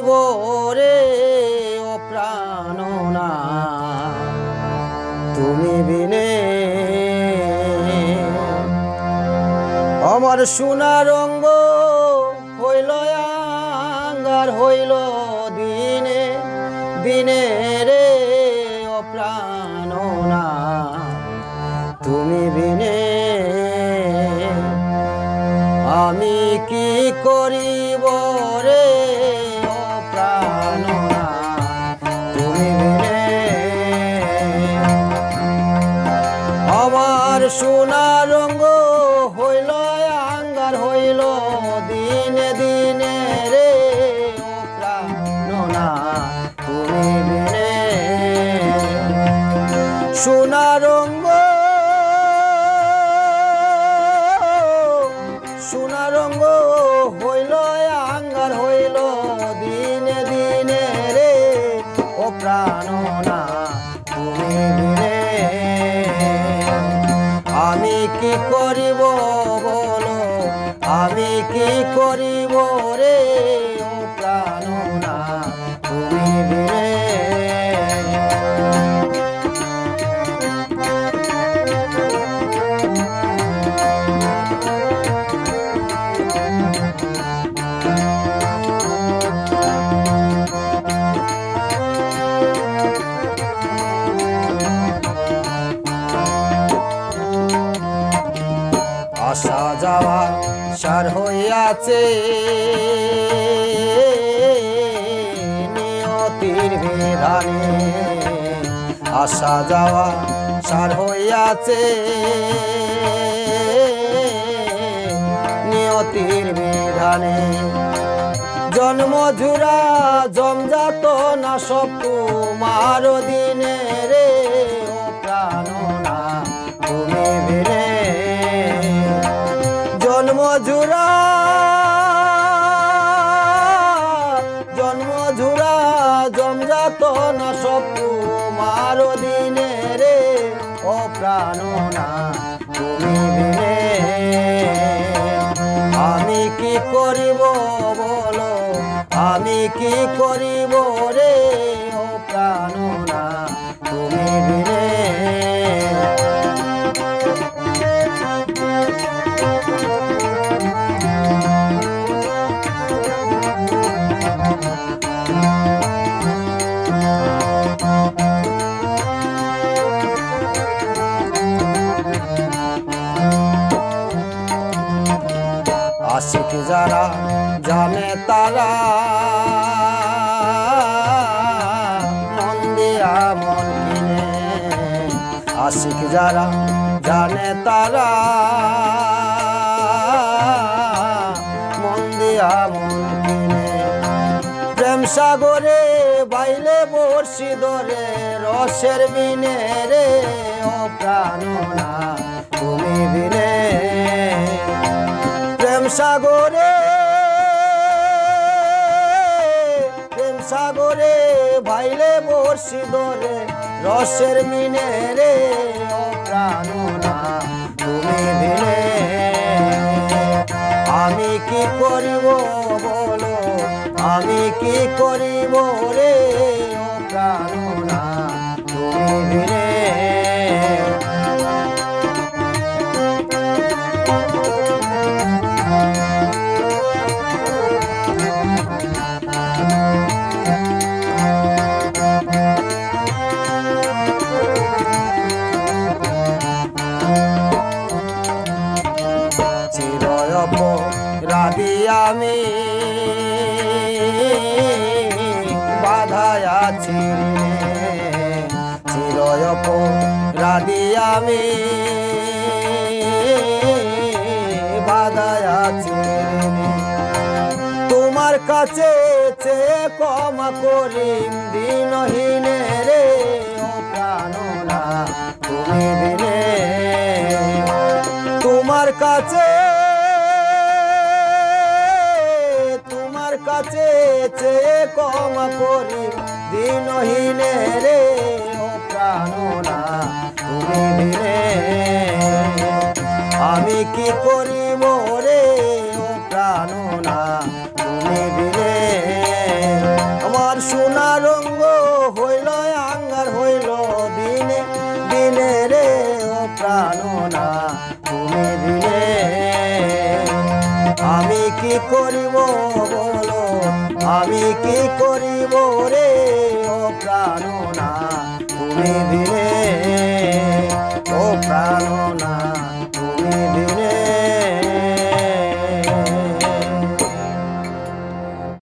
করিব রে ও প্রাণনা তুমি বিনে আমার সোনার অঙ্গ হইল আঙ্গার হইল দিনে দিনে রে ও প্রাণনা তুমি বিনে আমি কি করিব রে ও প্রাণনা তুমি বিনে আমার সোনার রঙ্গ হইল আঙ্গার হইল দিনে দিনে রে ও প্রাণনা তুমি বিনে সোনার রঙ্গ সোনার রঙ্গ হইল আঙ্গার হইল দিনে দিনে রে ও প্রাণনা তুমি বিনে আমি কি করিব বলো আমি কি করিব রে ও প্রাণনা তুমি বিনে আসা যাওয়া সার হইয়াছে নিয়তির বিধানে আসা যাওয়া সার হইয়াছে নিয়তির বিধানে জন্ম জুড়া জমজাত না সব তোমার দিনে রে ও প্রাণনা তুমি বিনে জন্ম জুড়া জমজাত না সব তোমার দিনে রে ও প্রাণনা তুমি বিনে আমি কি করিব বলো আমি কি করিব রে ও প্রাণনা তুমি বিনে আশিক যারা জানে তারা মন দিয়া মন কিনে আশিক যারা জানে তারা মন দিয়া মন কিনে প্রেম সাগরে বাইলে বর্ষি ধরে রসের বিনে রে ও প্রাণনা তুমি বিনে প্রেম সাগরে ভাইলে বর্ষি ধরে রসের মিনে রে ও প্রাণনা তুমি বিনে আমি কি করিব বলো আমি কি করিব রে ও প্রাণনা তুমি বিনে রাধি আমি বাধায় আছি চিরয়প রাধি আমি বাধায় আছি তোমার কাছে চেয়ে ক্ষমা করি দিনহীনে রে ও প্রাণনা তুমি বিনে তোমার কাছে চেয়ে ক্ষমা করি দিনহীনে রে ও প্রাণনা তুমি বিনে আমি কি করিব রে ও প্রাণনা তুমি বিনে প্রাণনা তুমি বিনে আমি কি করিব বলো আমি কি করিব রে ও প্রাণনা তুমি বিনে ও প্রাণনা